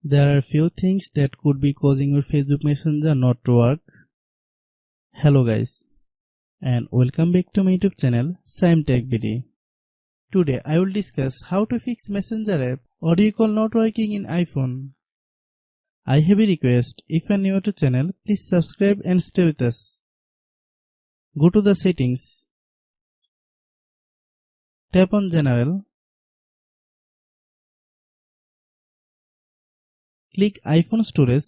There are few things that could be causing your Facebook Messenger not to work. Hello guys, and welcome back to my YouTube channel Shaem Tech BD. Today I will discuss how to fix Messenger app audio call not working in iPhone. I have a request, if you are new to channel, please subscribe and stay with us. Go to the settings. Tap on General. Click iPhone storage.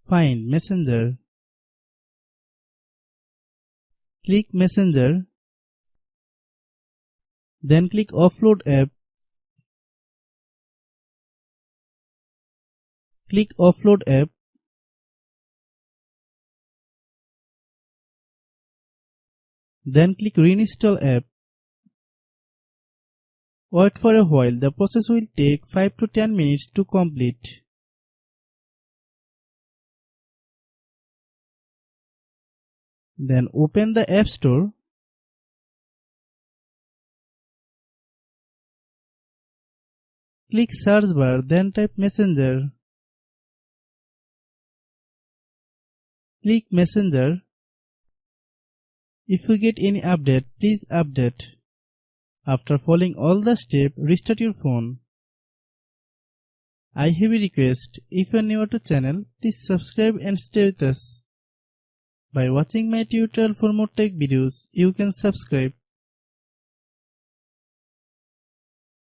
Find Messenger. Click Messenger. Then click Offload app. Click Offload app. Then click Reinstall app. Wait for a while, the process will take 5 to 10 minutes to complete. Then open the App Store. Click search bar, then type Messenger. Click Messenger. If you get any update, please update. After following all the steps, restart your phone. I have a request, if you are new to channel, please subscribe and stay with us. By watching my tutorial for more tech videos, you can subscribe.